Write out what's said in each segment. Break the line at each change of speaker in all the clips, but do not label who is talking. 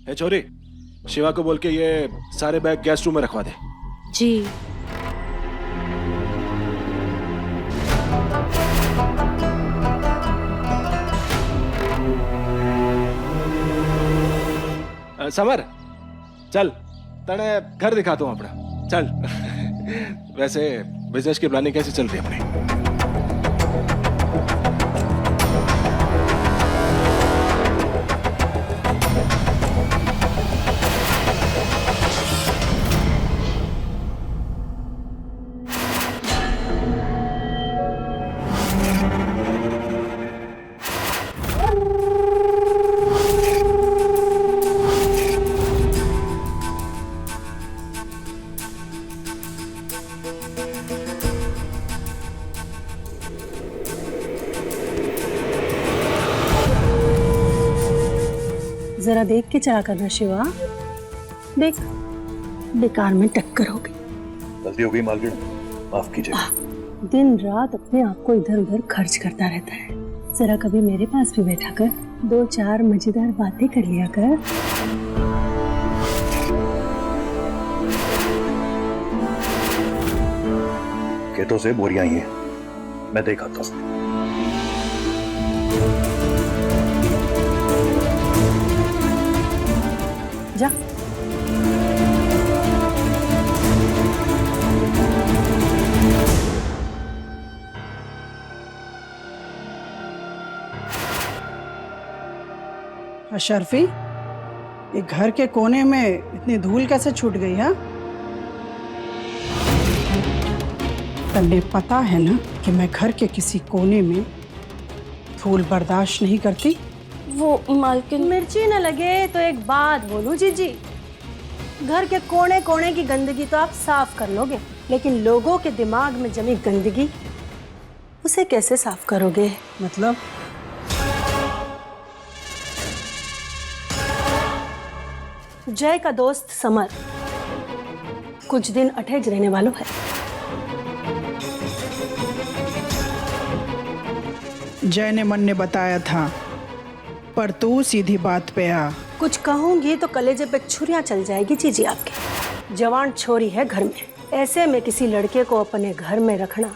ए छोरी, शिवा को बोल के ये सारे बैग गेस्ट रूम में रखवा दे।
जी।
समर, चल तने घर दिखाता हूँ अपना, चल। वैसे बिजनेस की प्लानिंग कैसे चल रही है अपनी?
जरा देख के चला करना शिवा, देख बेकार में टक्कर हो गई।
गलती हो गई मालकिन, माफ कीजिए।
दिन रात अपने आप को इधर उधर खर्च करता रहता है। जरा कभी मेरे पास भी बैठा कर, 2-4 मजेदार बातें कर लिया कर।
खेतों से बोरियां ही हैं, मैं देख आता हूं।
जा।
अशरफी, ये घर के कोने में इतनी धूल कैसे छूट गई है? तन्ने पता है ना कि मैं घर के किसी कोने में धूल बर्दाश्त नहीं करती।
वो मालकिन, मिर्ची न लगे तो एक बात बोलूं जीजी, घर के कोने कोने की गंदगी तो आप साफ कर लोगे, लेकिन लोगों के दिमाग में जमी गंदगी उसे कैसे साफ करोगे?
मतलब?
जय का दोस्त समर कुछ दिन अटैच रहने वालों है।
जय ने मन ने बताया था, पर तू सीधी बात पे आ।
कुछ कहूंगी तो कलेजे पे छुरियां चल जाएगी जीजी आपके। जवान छोरी है घर में, ऐसे में किसी लड़के को अपने घर में रखना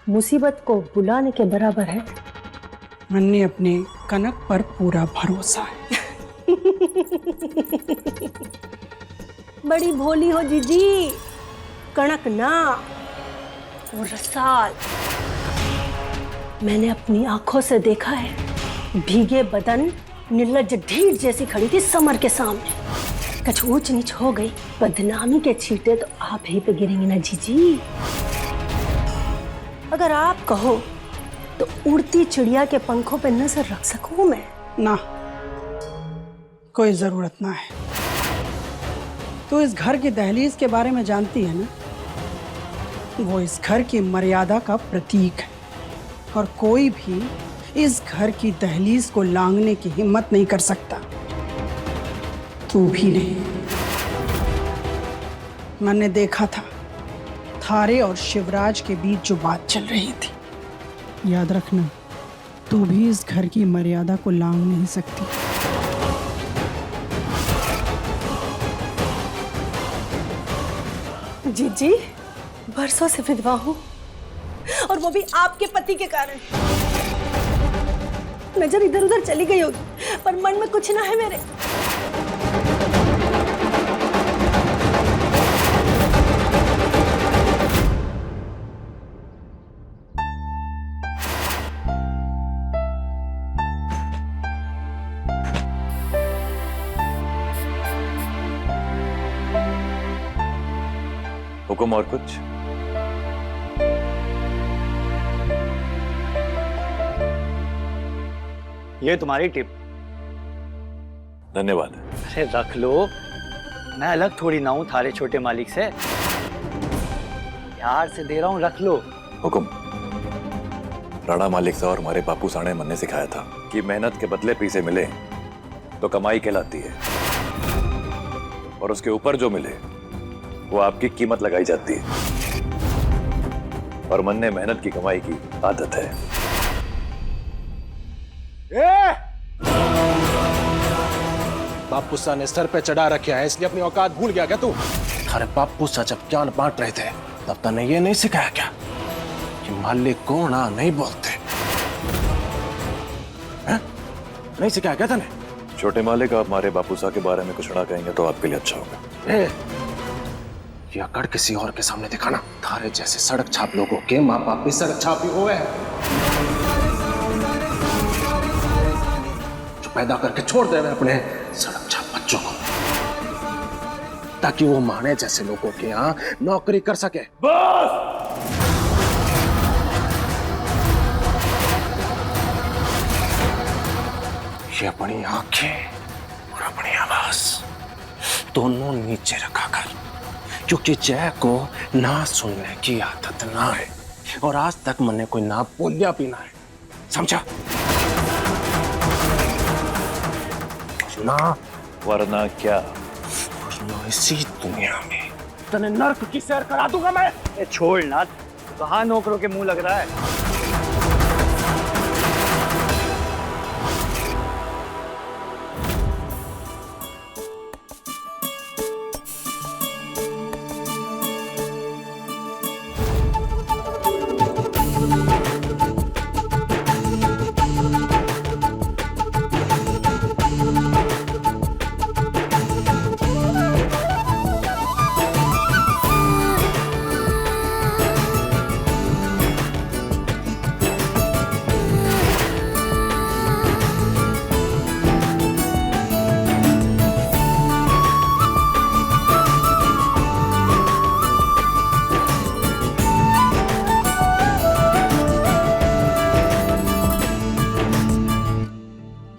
मुसीबत को बुलाने के बराबर है।
मन ने अपने कनक पर पूरा भरोसा है।
बड़ी भोली हो जीजी, कणक ना वो रसाल। मैंने अपनी आंखों से देखा है, भीगे बदन निर्लज्ज ढीठ जैसी खड़ी थी समर के सामने। कुछ ऊंच नीच हो गई, बदनामी के छींटे तो आप ही पे गिरेंगे ना जीजी। अगर आप कहो तो उड़ती चिड़िया के पंखों पे नजर रख सकूं मैं।
ना, कोई जरूरत ना है। तो इस घर की दहलीज के बारे में जानती है ना, वो इस घर की मर्यादा का प्रतीक है, और कोई भी इस घर की दहलीज को लांघने की हिम्मत नहीं कर सकता। तू भी नहीं। मैंने देखा था थारे और शिवराज के बीच जो बात चल रही थी। याद रखना, तू भी इस घर की मर्यादा को लांघ नहीं सकती।
जीजी, बरसों से विधवा हूं, और वो भी आपके पति के कारण। नजर इधर उधर चली गई होगी, पर मन में कुछ ना है मेरे।
हुक्म और कुछ?
ये तुम्हारी टिप।
धन्यवाद।
अरे रख लो, मैं अलग थोड़ी ना हूं थारे छोटे मालिक से। प्यार से दे रहा हूं, रख लो।
हुक्म। राणा मालिक साहब और हमारे बापू साणे मन ने सिखाया था कि मेहनत के बदले पैसे मिले तो कमाई कहलाती है, और उसके ऊपर जो मिले वो आपकी कीमत लगाई जाती है। और मन ने मेहनत की कमाई की आदत है।
बापू सा ने सर पे चढ़ा रखा है, इसलिए अपनी औकात भूल गया क्या तू? अरे बापू सा जब ज्ञान बांट रहे थे तब तने ये नहीं सिखाया क्या कि मालिक को ना नहीं बोलते हैं? नहीं सिखाया क्या तने?
छोटे मालिक, आप हमारे बापू साहब के बारे में कुछ ना कहेंगे तो आपके लिए अच्छा होगा।
ये अकड़ किसी और के सामने दिखाना। थारे जैसे सड़क छाप लोगों के माँ बाप भी सड़क छाप ही हुए हैं, जो पैदा करके छोड़ दे अपने सड़क छाप बच्चों को, ताकि वो माने जैसे लोगों के यहाँ नौकरी कर सके। ये अपनी आंखें और अपनी आवाज दोनों नीचे रखा कर, क्योंकि जय को ना सुनने की आदत ना है और आज तक मैंने कोई ना बोलिया भी ना है, समझा? ना
वरना क्या?
वरना इसी दुनिया में तने नर्क की सैर करा दूंगा मैं।
ए, छोड़ ना, कहाँ नौकरों के मुंह लग रहा है।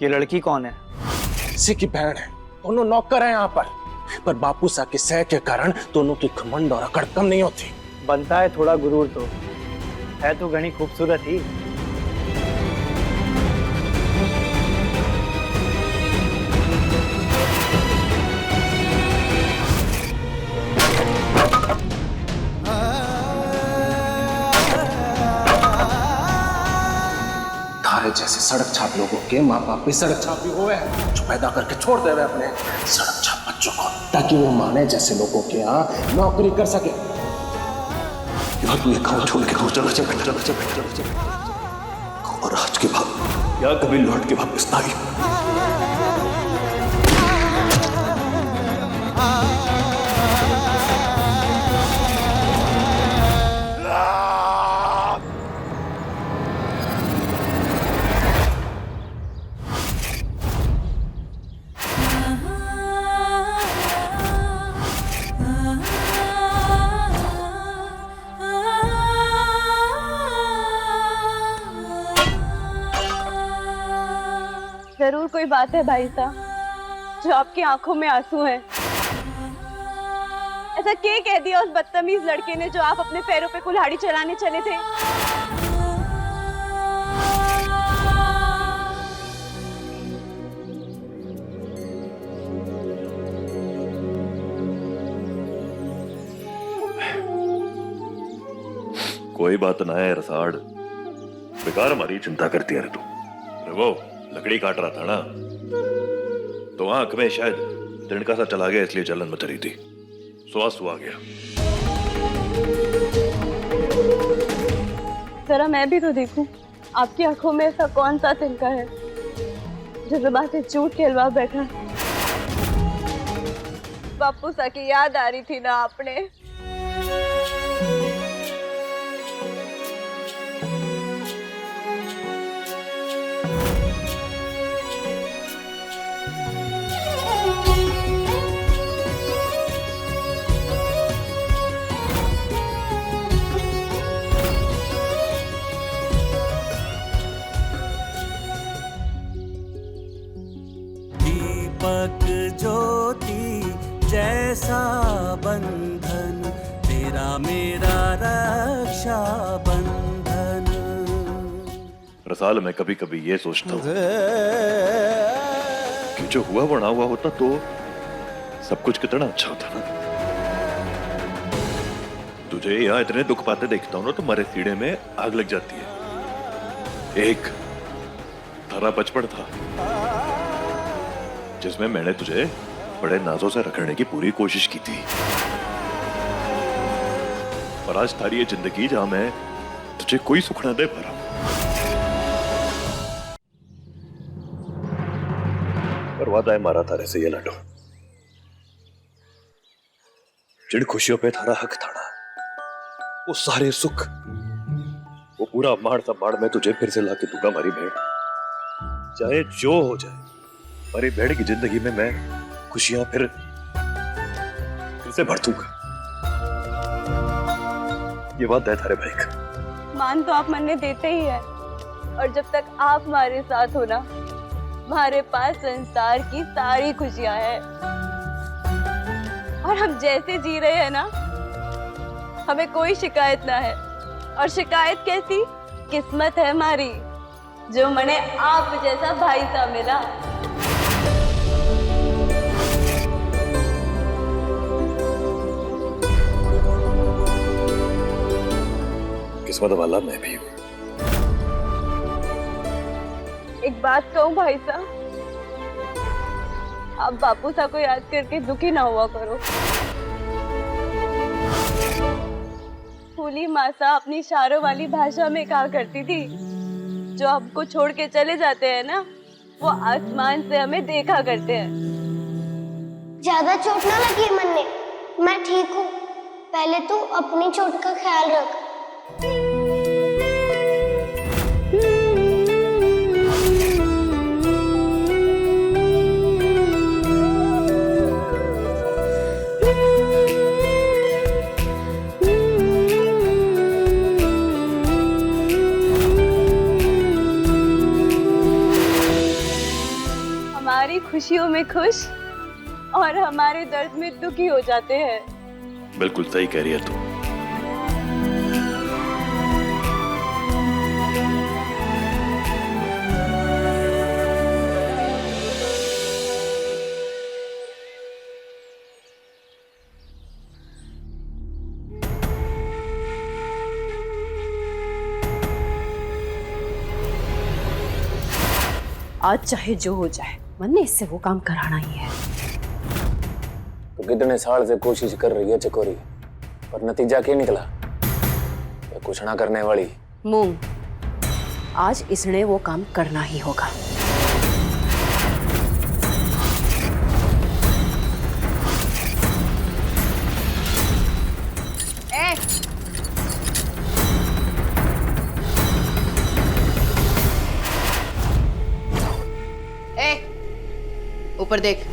ये लड़की कौन है?
इसी की बहन है, दोनों नौकर हैं यहाँ पर बापू सा के सह के कारण दोनों की घमंड और अकड़ कम नहीं होती।
बनता है थोड़ा गुरूर तो, है तो घनी खूबसूरत ही।
जैसे सड़क छाप लोगों के माँ बाप भी सड़क छाप ही हुए हैं, जो पैदा करके छोड़ दे अपने सड़क छाप बच्चों को, ताकि वो माने जैसे लोगों के यहाँ नौकरी कर सके।
यार तू ये गाँव छोड़ के चल और आज के बाद या कभी लौट के वापस ना आई।
जरूर कोई बात है भाई साहब, जो आपकी आंखों में आंसू हैं। ऐसा क्या कह दिया उस बदतमीज लड़के ने जो आप अपने पैरों पे कुल्हाड़ी चलाने चले थे?
कोई बात ना है रसाड़, बेकार हमारी चिंता करती है रे तू। वो लकड़ी काट रहा था ना, तो आंख में शायद तिनका सा चला गया, इसलिए जलन मच रही थी, सो आंसू आ गया।
जरा मैं भी तो देखूं, आपकी आंखों में ऐसा कौन सा तिनका है जो जुबान से झूठ कहलवा बैठा? बापू सा की याद आ रही थी ना आपने?
दीपक ज्योति जैसा बंधन, तेरा मेरा रक्षा बंधन।
रसाल, मैं कभी कभी ये सोचता हूँ कि जो हुआ वो ना हुआ होता तो सब कुछ कितना अच्छा होता ना। तुझे यहाँ इतने दुख पाते देखता हूँ ना तो मेरे सीने में आग लग जाती है। एक थारा बचपन था, जिसमें मैंने तुझे बड़े नाजों से रखने की पूरी कोशिश की थी। और आज तारी ये जिंदगी जहां मैं तुझे कोई सुख ना दे पा रहा हूं। पर वादा है मारा थारे से ये लड्डू, जिन खुशियों पे थारा हक था ना, वो सारे सुख, वो पूरा मार सा मार मैं तुझे फिर से लाके दूंगा मारी भेड़। चाहे जो हो जाए, मारी भेड़ की जिंदगी में मैं खुशियां फिर से भर दूंगा। ये बात है थारे भाई का।
मान तो आप मन में देते ही है, और जब तक आप हमारे साथ हो ना, हमारे पास संसार की सारी खुशियां हैं। और हम जैसे जी रहे हैं ना, हमें कोई शिकायत ना है। और शिकायत कैसी? किस्मत है हमारी जो मने आप जैसा भाई सा मिला।
किस्मत वाला मैं भी हूं।
एक बात कहूं भाई साहब, आप बापू साहब को याद करके दुखी ना हुआ करो। फूली मासा अपनी इशारों वाली भाषा में कहा करती थी, जो हमको छोड़ के चले जाते हैं ना, वो आसमान से हमें देखा करते हैं।
ज्यादा चोट ना लगी मन्ने, मैं ठीक हूँ। पहले तू अपनी चोट का ख्याल रख।
हमारी खुशियों में खुश और हमारे दर्द में दुखी हो जाते हैं।
बिल्कुल सही कह रही है तू।
आज चाहे जो हो जाए, मन ने इससे वो काम कराना ही है।
तो कितने साल से कोशिश कर रही है चकोरी, पर नतीजा क्या निकला? ये कुछ ना करने वाली
मूंग, आज इसने वो काम करना ही होगा।
ऊपर देख।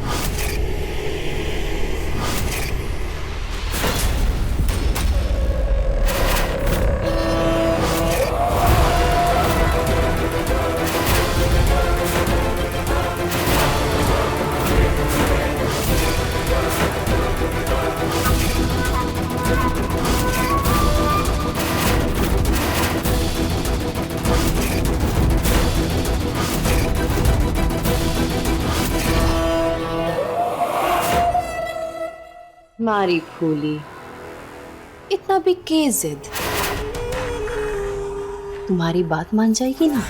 मारी फूली, इतना भी के जिद। तुम्हारी बात मान जाएगी ना,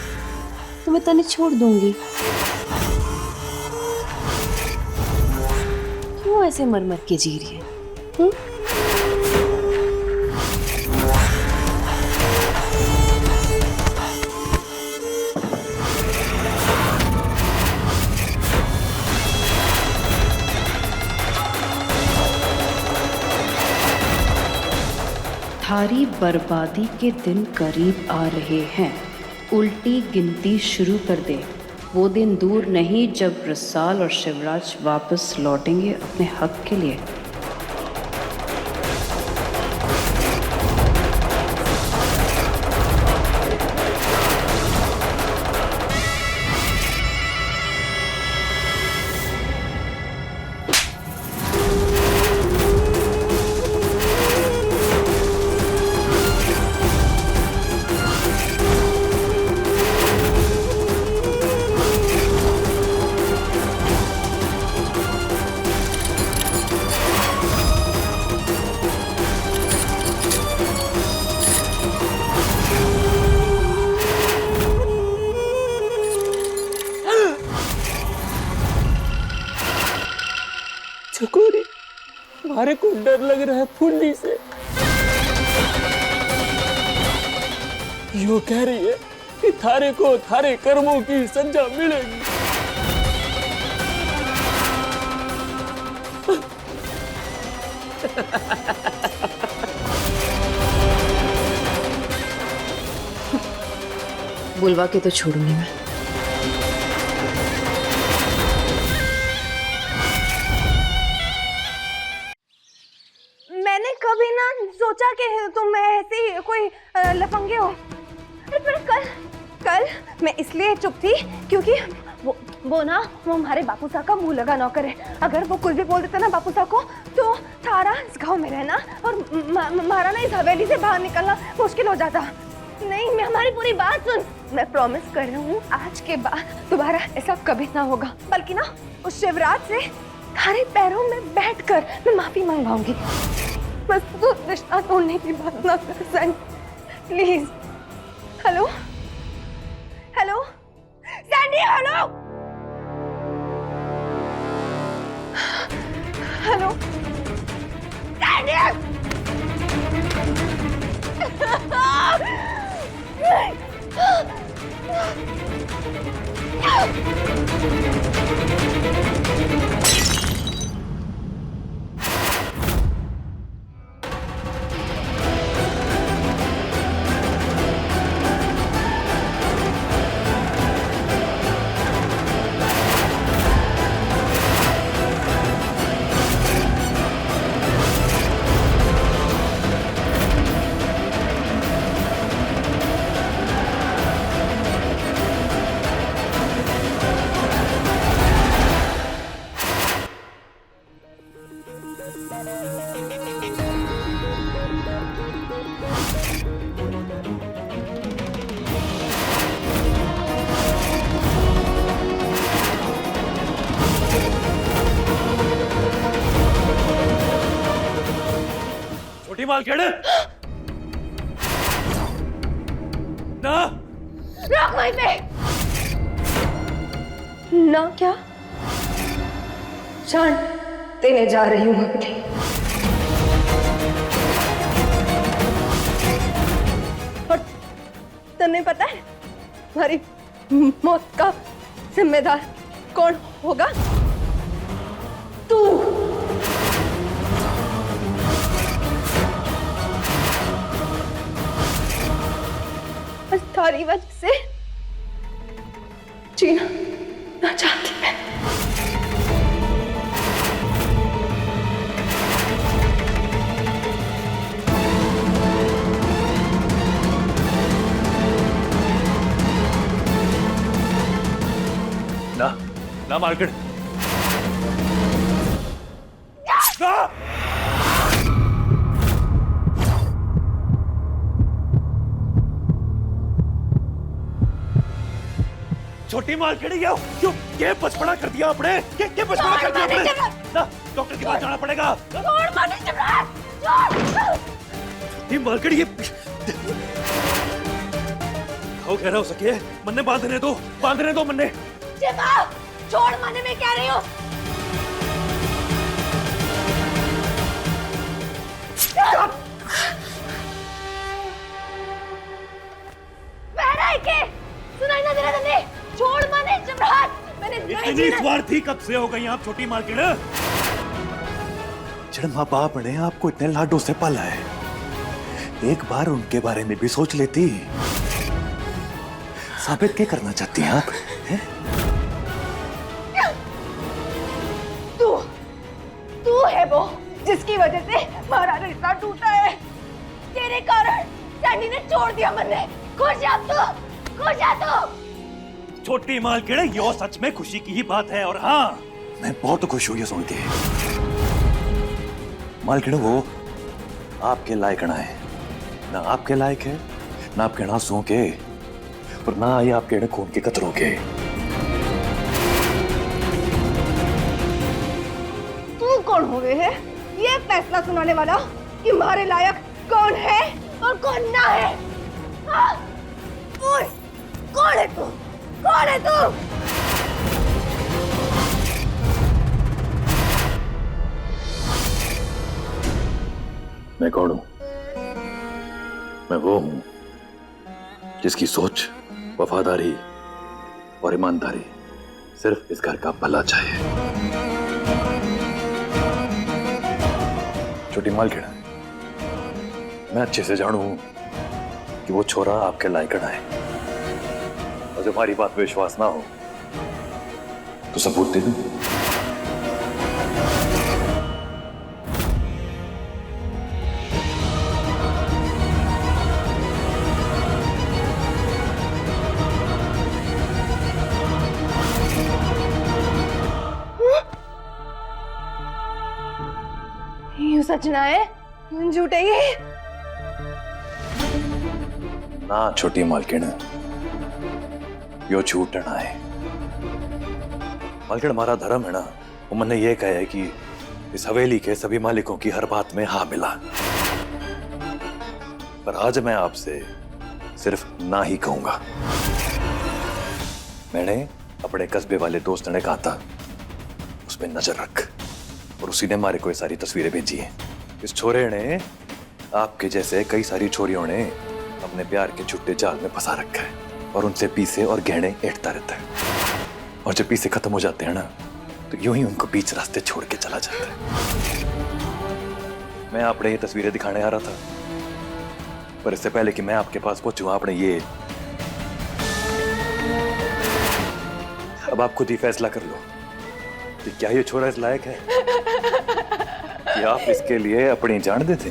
तो मैं तने छोड़ दूंगी। क्यों ऐसे मर मर के जी रही है?
थारी बर्बादी के दिन करीब आ रहे हैं। उल्टी गिनती शुरू कर दे। वो दिन दूर नहीं जब रसाल और शिवराज वापस लौटेंगे अपने हक के लिए।
थारे को डर लग रहा है फुल्ली से। यो कह रही है कि थारे को थारे कर्मों की सजा मिलेगी।
बुलवा के तो छोड़ूंगी मैं।
मैंने कभी ना सोचा कि तुम ऐसे ही कोई लफंगे हो। पर कल मैं इसलिए चुप थी क्योंकि वो हमारे बापू साहब का मुंह लगा नौकर है। अगर वो कुछ भी बोल देता ना बापू साहब को तो थारा इस गाँव में रहना और हमारा ना इस हवेली से बाहर निकलना मुश्किल हो जाता। नहीं, मैं हमारी पूरी बात सुन। मैं प्रॉमिस कर रही हूँ आज के बाद दोबारा ऐसा कभी ना होगा। बल्कि ना उस शिवराज से थारे पैरों में बैठकर मैं माफी मंगवाऊंगी। बस तू रिश्ता तोड़ने की बात ना कर Sandy, please. Hello hello Sandy, hello hello Sandy.
छोटी मालकिन ना,
रोक वहीं पे। ना क्या जान देने जा रही हूँ अपनी। और तुम्हें पता है हमारी मौत का जिम्मेदार कौन होगा? तू। बस थारी वजह से जीना ना चाहती मैं।
ना मालकिन, ना। छोटी मालकिन, ये बचपना कर दिया आपने। ये बचपना कर दिया आपने। ना, डॉक्टर के पास जाना पड़ेगा। छोटी मालकिन, ये खाओ कह रहा हो सके मन्ने बांधने दो मन्ने।
छोड़, माने मैं कह रही हूँ। सुनाई ना दे रहा तुमने? छोड़ माने जमरात, मैंने
इतनी स्वार्थी कब से हो गई आप छोटी मालकिन? जब माँ बाप ने आपको इतने लाडों से पाला है, एक बार उनके बारे में भी सोच लेती। साबित क्या करना चाहती हैं आप?
तू है वो जिसकी वजह से हमारा रिश्ता टूटा है। तेरे कारण सैंडी ने छोड़ दिया मन्ने। खुश है तू, खुश है तू।
छोटी मालकिन, यो सच में खुशी की ही बात है। और हाँ, मैं बहुत खुश हूं ये सुन के। मालकिन, वो आपके लायक ना है, ना आपके लायक है, ना आपके आंसुओं के, और ना ये आपके खून के कतरों के।
तू कौन हुए है ये फैसला सुनाने वाला कि हमारे लायक कौन है और कौन ना है? हाँ? कौन है तू? कौन है तू?
मैं कौन हूं? मैं वो हूं जिसकी सोच, वफादारी और ईमानदारी सिर्फ इस घर का भला चाहिए। छोटी मालकिन, मैं अच्छे से जानू कि वो छोरा आपके लायक ना है, और जब हमारी बात पे विश्वास ना हो तो सबूत दे दूं।
यूं सच ना है, झूठे ही है।
ना छोटी मालकिन, यो झूठ ना है। मालकिन, हमारा धर्म है ना, वो मैंने ये कहा है कि इस हवेली के सभी मालिकों की हर बात में हाँ मिला। पर आज मैं आपसे सिर्फ ना ही कहूंगा। मैंने अपने कस्बे वाले दोस्त ने कहा था उस पर नजर रख, और उसी ने हमारे को ये सारी तस्वीरें भेजी हैं। इस छोरे ने आपके जैसे कई सारी छोरियों ने अपने प्यार के झूठे जाल में फंसा रखा है, और उनसे पीसे और गहने ऐंठता रहता है, और जब पीसे खत्म हो जाते हैं ना तो यूं ही उनको बीच रास्ते छोड़ के चला जाता है। मैं आपने ये तस्वीरें दिखाने आ रहा था, पर इससे पहले कि मैं आपके पास पहुंचूं, आपने ये, अब आप खुद ही फैसला कर लो कि क्या ये छोरा इस लायक है कि आप इसके लिए अपनी जान देते।